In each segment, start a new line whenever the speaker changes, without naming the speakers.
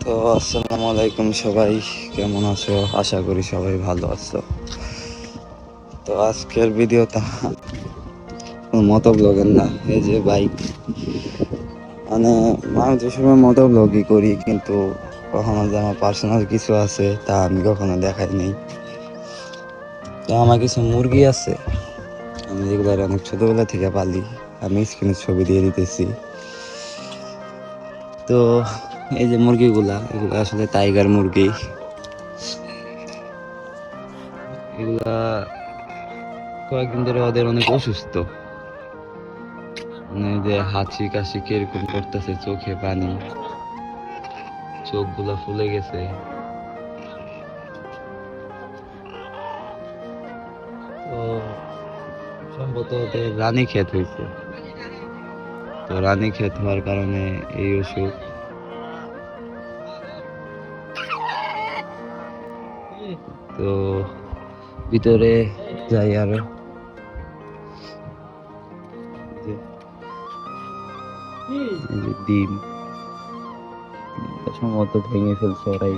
তো আসসালামু আলাইকুম, সবাই কেমন আছো? আশা করি সবাই ভালো আছো। তো আজকের ভিডিওটা মতো ব্লগের না, এই যে বাইক মানে আমি যে সময় মতো ব্লগই করি, কিন্তু কখনো যে আমার পার্সোনাল কিছু আছে তা আমি কখনো দেখাই নেই। তো আমার কিছু মুরগি আছে, আমি যেগুলো অনেক ছোটবেলা থেকে পালি, আমি স্ক্রিনের ছবি দিয়ে দিতেছি। তো এই যে মুরগিগুলা, এগুলো আসলে টাইগার মুরগি। এগুলা কয়েকদিন ধরে ওদের অনেক অসুস্থ, মানে যে হাঁচি কাশি কিরকম করতেছে, চোখে পানি, চোখগুলা ফুলে গেছে। তো সম্ভবত ওদের রানী ক্ষেত হয়েছে, তো রানী ক্ষেত হওয়ার কারণে এই অসুখ। তো ভিতরে যাই আরো, এই যে ডিম সম্ভবত ভেঙে ফেলছে ওরাই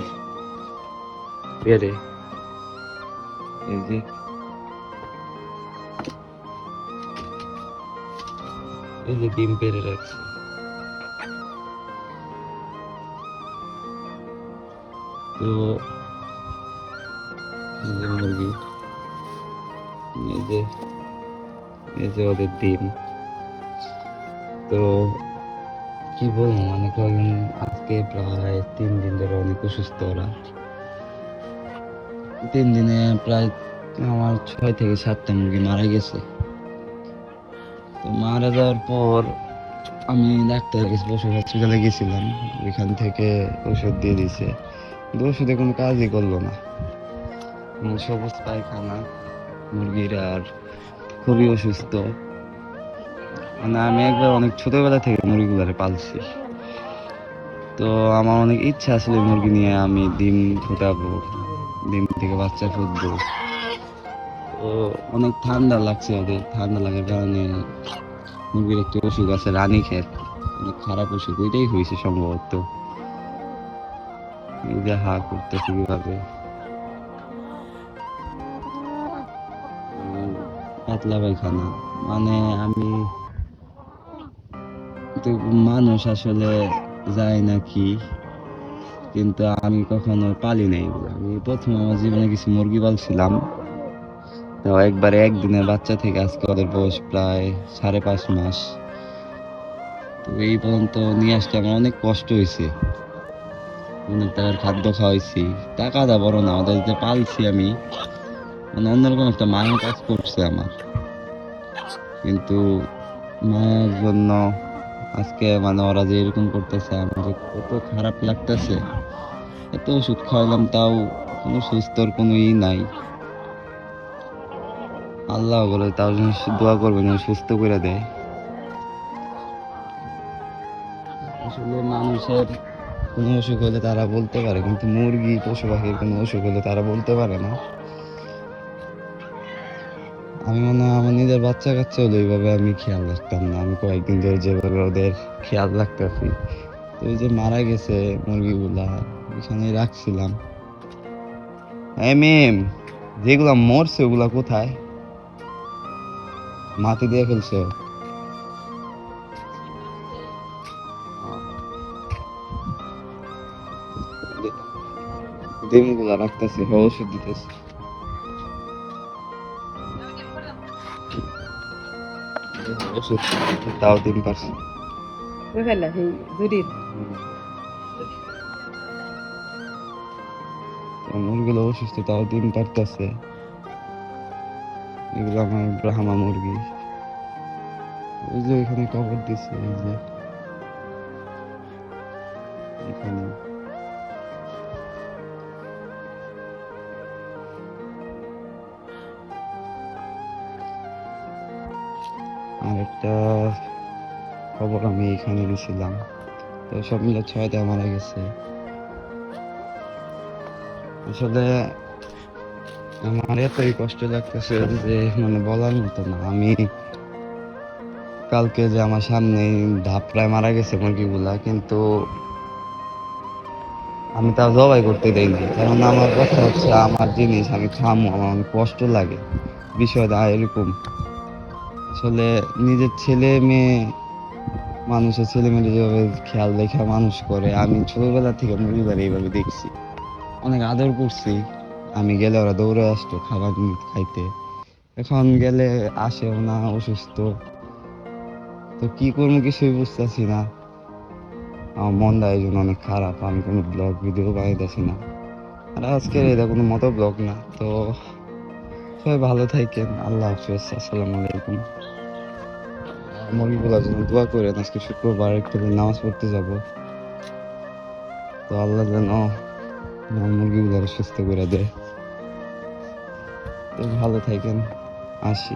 পেরে, এই যে এই যে ডিম পেরে রাখছে। তো এই যে মুরগি, এই যে এই যে ওদের ডিম। তো কি বলবো, মানে কয়েকদিন, আজকে প্রায় 3 দিন ধরে অনেক অসুস্থ ওরা। 3 দিনে প্রায় আমার 6 থেকে 7টা মুরগি মারা গেছে। তো মারা যাওয়ার পর আমি ডাক্তারের কাছে, পশু হসপিটালে গেছিলাম, ওইখান থেকে ওষুধ দিয়ে দিছে, কিন্তু ওষুধে কোনো কাজই করলো না। সবুজ পায়খানা মুরগির, আর খুবই অসুস্থ। মানে আমি একবার অনেক ছোটবেলা থেকে মুরগিগুলারে পালছি, তো আমার অনেক ইচ্ছা আসলে মুরগি নিয়ে আমি ডিম ফুটাবো, ডিম থেকে বাচ্চা ফুটবো। তো অনেক ঠান্ডা লাগছে, ওদের ঠান্ডা লাগার কারণে মুরগির একটি অসুখ আছে রানী ক্ষেত, অনেক খারাপ অসুখ, ওইটাই হয়েছে সম্ভবত। এই যে হা করতেছে কিভাবে, পাতলা পায়খানা। মানে আমি তো, মানুষ আসলে যায় নাকি, কিন্তু আমি কখনো পালি নাই এগুলো। আমি প্রথম আমার জীবনে কিছু মুরগি পালছিলাম, তো একবারে একদিনের বাচ্চা থেকে আজকে ওদের বয়স প্রায় 5.5 মাস। তো এই পর্যন্ত নিয়ে আসতে আমার অনেক কষ্ট হয়েছে, অনেক টাকার খাদ্য খাওয়াইছি। টাকাটা বড় না, ওদের যে পালছি আমি, মানে অন্যরকম একটা মায়া কাজ করছে আমার। কিন্তু মায়ের জন্য আজকে মানে ওরা যে এরকম করতেছে, আমার যে কত খারাপ লাগতেছে। এত ওষুধ খাওয়াইলাম, তাও কোনো সুস্থর কোনো নাই। আল্লাহ বলে তাও যেন দোয়া করবেন যেন সুস্থ করে দেয়। আসলে মানুষের কোনো অসুখ হলে তারা বলতে পারে, কিন্তু মুরগি পশু পাখির কোনো অসুখ হলে তারা বলতে পারে না। আমি মনে হয় আমার নিজের বাচ্চা কাচ্চা হলে এইভাবে আমি খেয়াল রাখতাম না, আমি কয়েকদিন ধরে যেভাবে ওদের খেয়াল রাখতেছি। তো ওই যে মারা গেছে মুরগিগুলা, এখানে রাখছিলাম। মিম, যেগুলা মরছে ওগুলা কোথায়? মাটি দিয়ে ফেলছে? ডিম গুলা রাখতেছে, ওষুধ দিতেছে। ওষুধ, তাও ডিম পারছে। মুরগিগুলো অসুস্থ, তাও ডিম পারতেছে। এগুলো আমার ব্রাহ্মা মুরগি। ওই যে এখানে কবর দিছে, এই যে এখানে। আর একটা খবর আমি এখানে দিছিলাম। তো সব মিলে 6টা মারা গেছে। আসলে আমার এতই কষ্ট লাগতেছে যে মানে বলার মতো না। আমি কালকে যে আমার সামনে ধাপড়ায় মারা গেছে মুরগিগুলা, কিন্তু আমি তাও জবাই করতে দেই না, কারণ আমার কথা হচ্ছে আমার জিনিস আমি খামো, আমার অনেক কষ্ট লাগে। বিষয়টা এরকম, আসলে নিজের ছেলে মেয়ে, মানুষের ছেলে মেয়ে যেভাবে খেয়াল রেখে মানুষ করে, আমি ছোটবেলা থেকে মুরগিবার এইভাবে দেখছি, অনেক আদর করছি। আমি গেলে ওরা দৌড়ে আসতো খাবার খাইতে, এখন গেলে আসেও না, অসুস্থ। তো কি করবো কিছুই বুঝতেছি না। আমার মনটা এই জন্য অনেক খারাপ, আমি কোনো ব্লগ ভিডিও বানাইতেছি না। আর আজকের এটা কোনো মতো ব্লগ না। তো সবাই ভালো থাকেন, আল্লাহ হাফেজ, আসসালামু আলাইকুম। মুরগিগুলোর জন্য দোয়া করেন, আজকে শুক্রবার একটু নামাজ পড়তে যাব। তো আল্লাহ যেন আমার মুরগিগুলো সুস্থ করে দেয়। তো ভালো থাকেন, আসি।